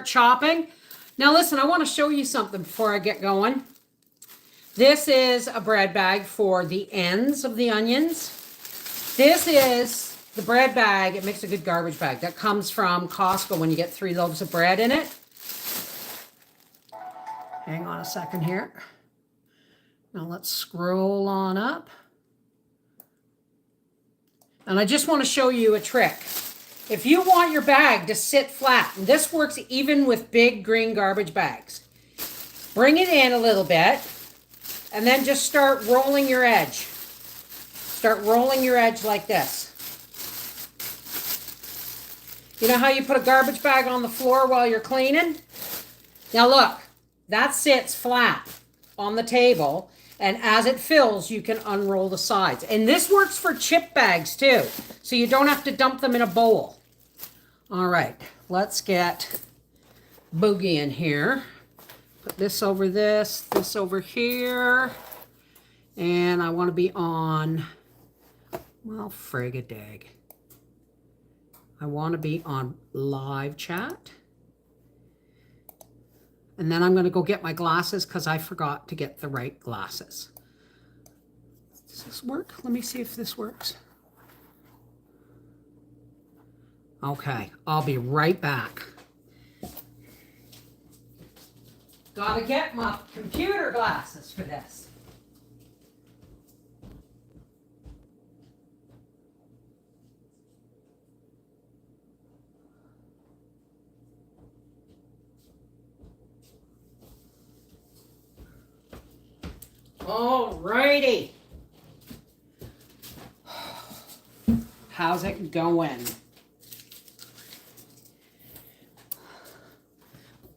chopping. Now listen, I want to show you something before I get going. This is a bread bag for the ends of the onions. This is the bread bag. It makes a good garbage bag. That comes from Costco when you get 3 loaves of bread in it. Hang on a second here. Now let's scroll on up. And I just want to show you a trick. If you want your bag to sit flat, and this works even with big green garbage bags, bring it in a little bit and then just start rolling your edge. Start rolling your edge like this. You know how you put a garbage bag on the floor while you're cleaning? Now look, that sits flat on the table, and as it fills, you can unroll the sides. And this works for chip bags too, so you don't have to dump them in a bowl. All right, let's get Boogie in here. Put this over this over here. And I want to be on, well, frig-a-dag. I want to be on live chat. And then I'm going to go get my glasses because I forgot to get the right glasses. Does this work? Let me see if this works. Okay, I'll be right back. Gotta get my computer glasses for this. Alrighty. How's it going?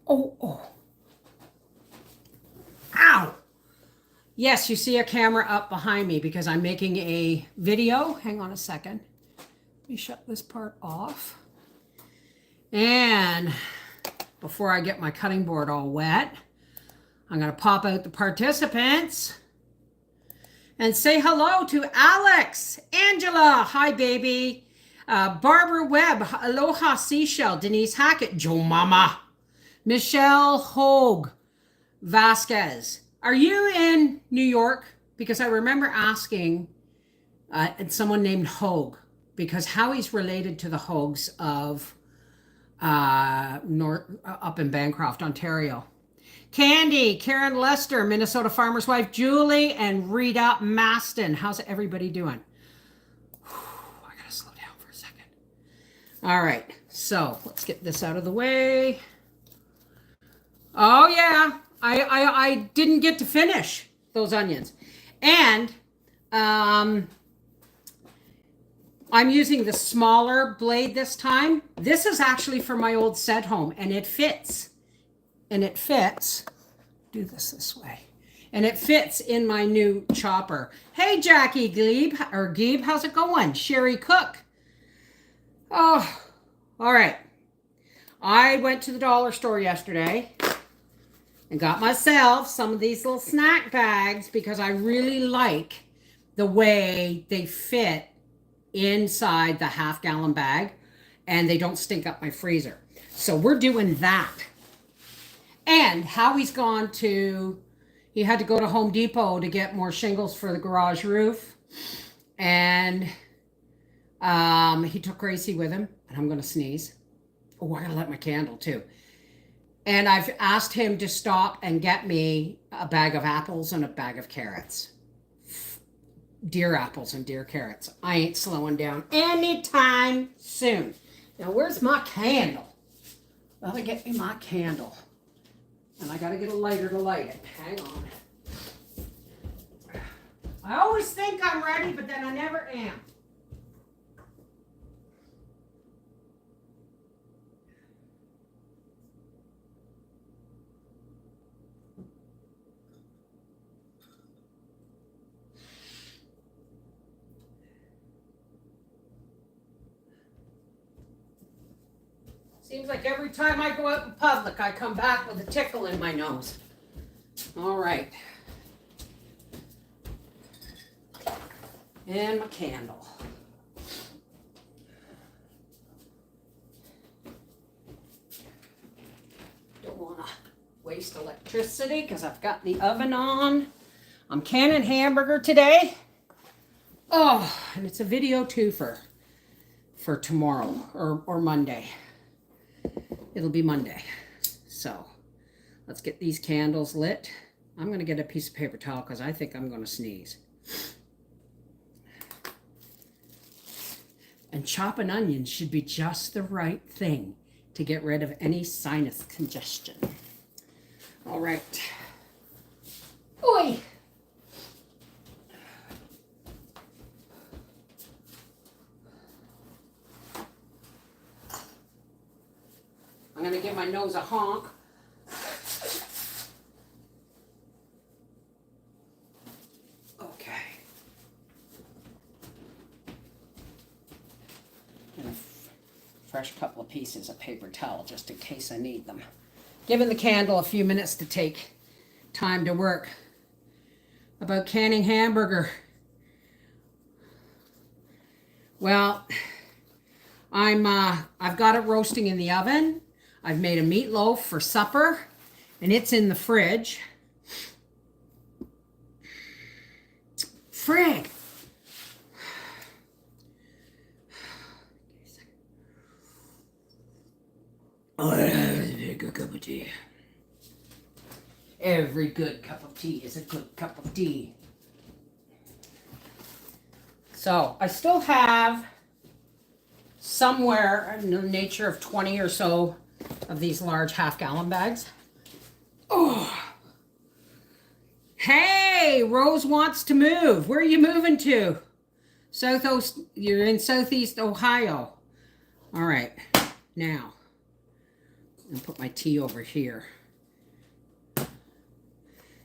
Oh. Ow! Yes, you see a camera up behind me because I'm making a video. Hang on a second. Let me shut this part off. And before I get my cutting board all wet, I'm going to pop out the participants and say hello to Alex, Angela, hi baby, Barbara Webb, Aloha Seashell, Denise Hackett, Joe Mama, Michelle Hogue, Vasquez. Are you in New York? Because I remember asking someone named Hogue, because Howie's related to the Hogues of up in Bancroft, Ontario. Candy, Karen Lester, Minnesota Farmer's Wife, Julie, and Rita Maston. How's everybody doing? I gotta slow down for a second. All right, so let's get this out of the way. Oh yeah, I didn't get to finish those onions. And I'm using the smaller blade this time. This is actually for my old set home, and it fits. And it fits, do this way, and it fits in my new chopper. Hey, Jackie Glebe, how's it going? Sherry Cook. Oh, all right. I went to the dollar store yesterday and got myself some of these little snack bags because I really like the way they fit inside the half-gallon bag and they don't stink up my freezer. So we're doing that. And Howie's gone to, he had to go to Home Depot to get more shingles for the garage roof. And he took Gracie with him. And I'm going to sneeze. Oh, I got to light my candle too. And I've asked him to stop and get me a bag of apples and a bag of carrots. Deer apples and deer carrots. I ain't slowing down anytime soon. Now, where's my candle? Gotta get me my candle. And I gotta get a lighter to light it. Hang on. I always think I'm ready, but then I never am. Seems like every time I go out in public, I come back with a tickle in my nose. All right. And my candle. don't want to waste electricity because I've got the oven on. I'm canning hamburger today. Oh, and it's a video too for tomorrow or Monday. It'll be Monday. So let's get these candles lit. I'm going to get a piece of paper towel because I think I'm going to sneeze. And chopping onions should be just the right thing to get rid of any sinus congestion. All right. Oi! I'm going to give my nose a honk. Okay. And a fresh couple of pieces of paper towel just in case I need them. Giving the candle a few minutes to take time to work. About canning hamburger. Well, I've got it roasting in the oven. I've made a meatloaf for supper, and it's in the fridge. Frig! Oh, that's a good cup of tea. Every good cup of tea is a good cup of tea. So, I still have somewhere in the nature of 20 or so of these large half-gallon bags. Oh. Hey, Rose wants to move. Where are you moving to? You're in Southeast Ohio. All right, now, I'm gonna put my tea over here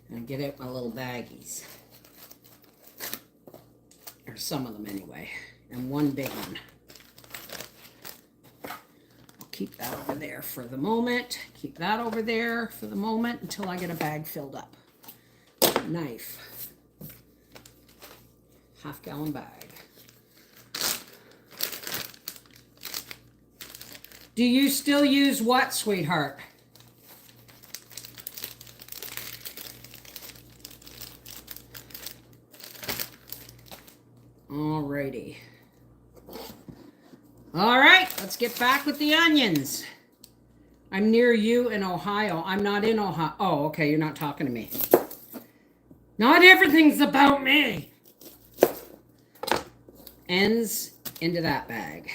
and get out my little baggies. Or some of them anyway, and one big one. Keep that over there for the moment. Keep that over there for the moment until I get a bag filled up. Knife. Half-gallon bag. Do you still use what, sweetheart? Alrighty. All right, let's get back with the onions. I'm near you in Ohio. I'm not in Ohio. Oh, okay, you're not talking to me. Not everything's about me. Ends into that bag.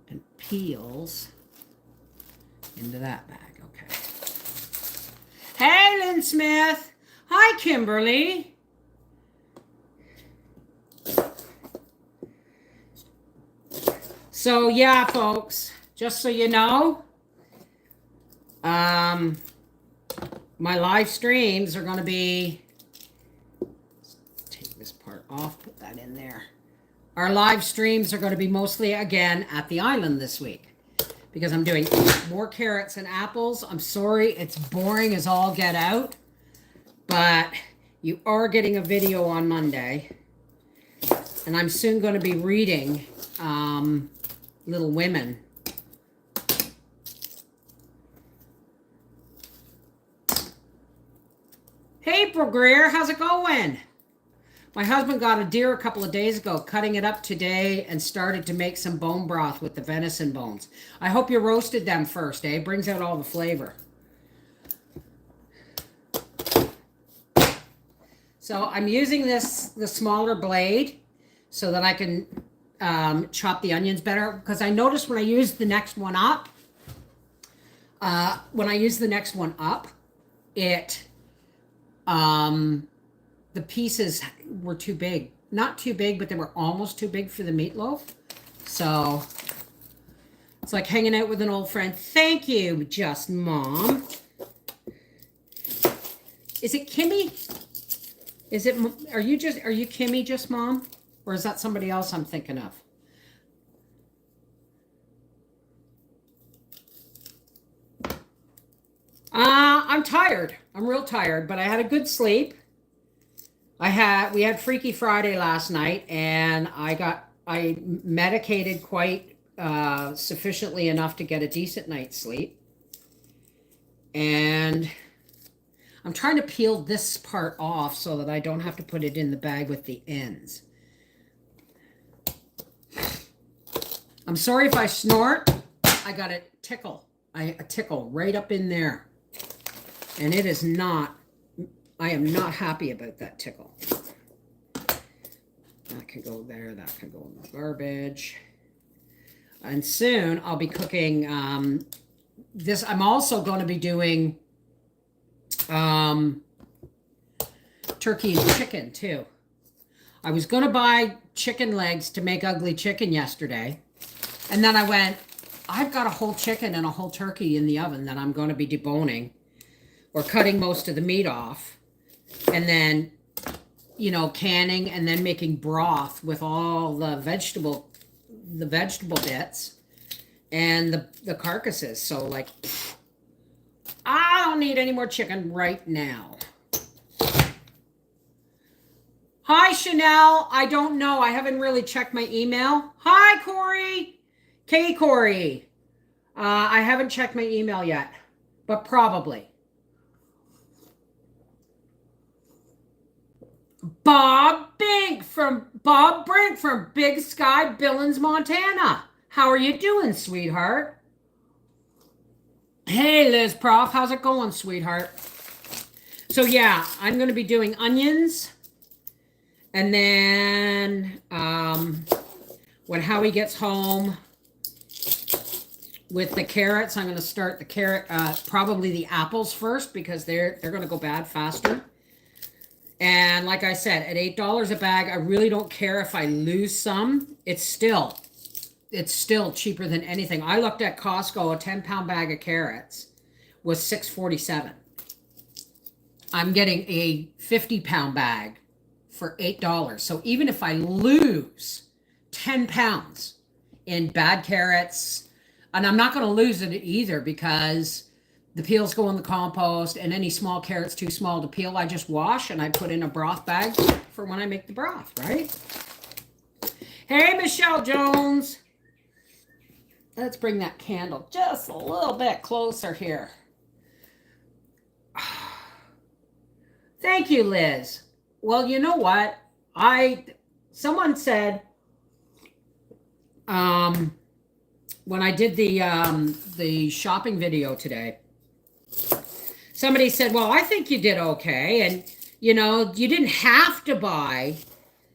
And peels into that bag. Okay. Hey, Lynn Smith. Hi, Kimberly. So, yeah, folks, just so you know, my live streams are going to be, take this part off, put that in there. Our live streams are going to be mostly, again, at the island this week. Because I'm doing more carrots and apples. I'm sorry, it's boring as all get out. But you are getting a video on Monday. And I'm soon going to be reading Little Women. Hey, April Greer, how's it going? My husband got a deer a couple of days ago, cutting it up today and started to make some bone broth with the venison bones. I hope you roasted them first, eh? Brings out all the flavor. So I'm using the smaller blade so that I can chop the onions better, because I noticed when I use the next one up, the pieces were too big. Not too big, but they were almost too big for the meatloaf. So it's like hanging out with an old friend. Thank you, Just Mom. Is it Kimmy? Are you Kimmy Just Mom? Or is that somebody else I'm thinking of? I'm tired. I'm real tired, but I had a good sleep. We had Freaky Friday last night, and I medicated quite sufficiently enough to get a decent night's sleep. And I'm trying to peel this part off so that I don't have to put it in the bag with the ends. I'm sorry if I snort. I got a tickle. A tickle right up in there. And it is not, I am not happy about that tickle. That can go there. That can go in the garbage. And soon I'll be cooking this. I'm also going to be doing turkey and chicken too. I was going to buy chicken legs to make ugly chicken yesterday. And then I went, I've got a whole chicken and a whole turkey in the oven that I'm going to be deboning or cutting most of the meat off. And then, you know, canning and then making broth with all the vegetable bits and the carcasses. So like, I don't need any more chicken right now. Hi, Chanel. I don't know. I haven't really checked my email. Hi, Corey. Hey, Corey. I haven't checked my email yet, but probably. Bob Brink from Big Sky, Billings, Montana. How are you doing, sweetheart? Hey, Liz Prof. How's it going, sweetheart? So yeah, I'm going to be doing onions. And then when Howie gets home with the carrots, I'm going to start the carrot, probably the apples first because they're going to go bad faster. And like I said, at $8 a bag, I really don't care if I lose some. It's still cheaper than anything. I looked at Costco, a 10-pound bag of carrots was $6.47. I'm getting a 50-pound bag for $8. So even if I lose 10 pounds in bad carrots, and I'm not going to lose it either because the peels go in the compost and any small carrots too small to peel, I just wash and I put in a broth bag for when I make the broth, right? Hey, Michelle Jones. Let's bring that candle just a little bit closer here. Thank you, Liz. Well, you know what? Someone said when I did the shopping video today, somebody said, well, I think you did okay. And, you know, you didn't have to buy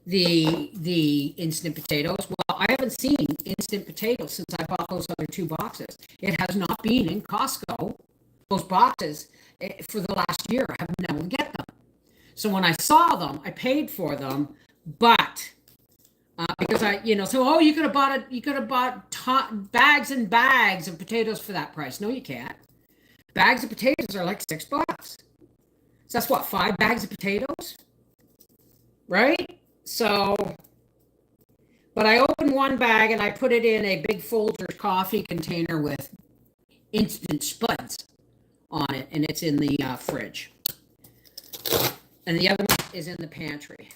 the instant potatoes. Well, I haven't seen instant potatoes since I bought those other 2 boxes. It has not been in Costco, those boxes, for the last year. I haven't been able to get them. So when I saw them, I paid for them, but because so you could have bought bags and bags of potatoes for that price. No, you can't. Bags of potatoes are like $6. So that's what, 5 bags of potatoes, right? So, but I opened one bag and I put it in a big Folgers coffee container with instant spuds on it, and it's in the fridge. And the other one is in the pantry.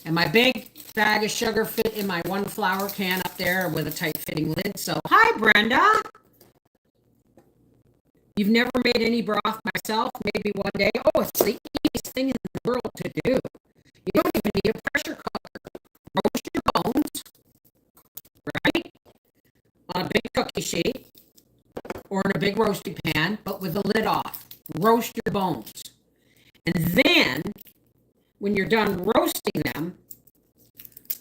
And my big bag of sugar fit in my 1 flour can up there with a tight fitting lid. So, hi, Brenda. You've never made any broth myself, maybe one day. Oh, it's the easiest thing in the world to do. You don't even need a pressure cooker. Roast your bones, right? On a big cookie sheet or in a big roasting pan, but with the lid off. Roast your bones. And then, when you're done roasting them,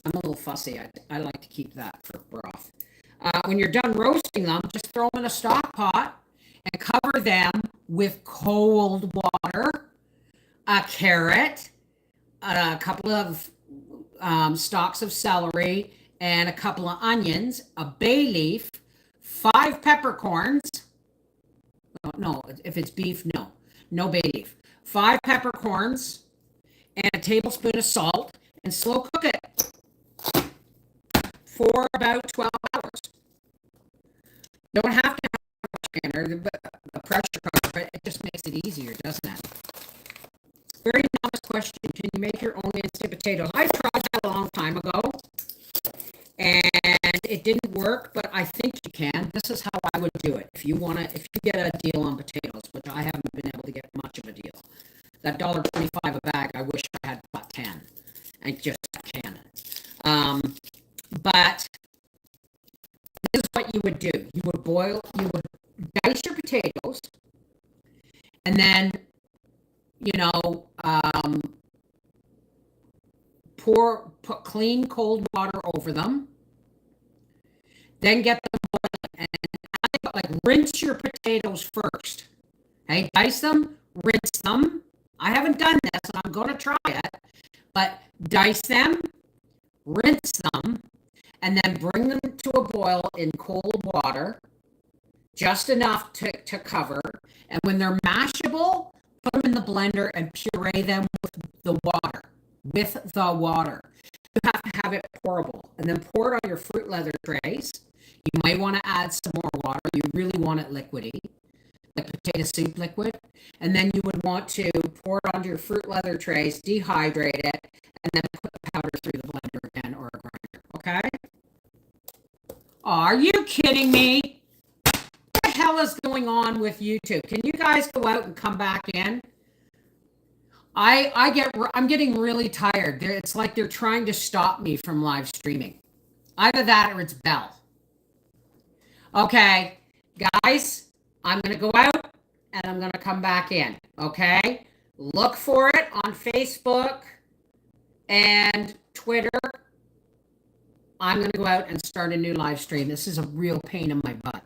I'm a little fussy. I like to keep that for broth. When you're done roasting them, just throw them in a stock pot and cover them with cold water, a carrot, a couple of stalks of celery, and a couple of onions, a bay leaf, 5 peppercorns. No, if it's beef, no bay leaf. 5 peppercorns and a tablespoon of salt, and slow cook it for about 12 hours. You don't have to have a pressure cooker, but it just makes it easier, doesn't it? Very honest question. Can you make your own instant potatoes? I tried that a long time ago, and it didn't work, but I think you can. This is how I would do it. If you get a deal on potatoes, which I haven't been able to get much of a deal. That $1.25 a bag, I wish I had bought 10. I just can. But this is what you would do. You would dice your potatoes, and then, put clean cold water over them. Then get them boiling and rinse your potatoes first. Okay, dice them, rinse them. I haven't done this, and I'm going to try it. But dice them, rinse them, and then bring them to a boil in cold water, just enough to cover. And when they're mashable, put them in the blender and puree them with the water. You have to have it pourable. And then pour it on your fruit leather trays. You might want to add some more water. You really want it liquidy, like potato soup liquid. And then you would want to pour it onto your fruit leather trays, dehydrate it, and then put the powder through the blender again or a grinder. Okay? Are you kidding me? What the hell is going on with YouTube? Can you guys go out and come back in? I'm getting really tired. It's like they're trying to stop me from live streaming. Either that or it's Bell. Okay, guys, I'm going to go out and I'm going to come back in. Okay? Look for it on Facebook and Twitter. I'm going to go out and start a new live stream. This is a real pain in my butt.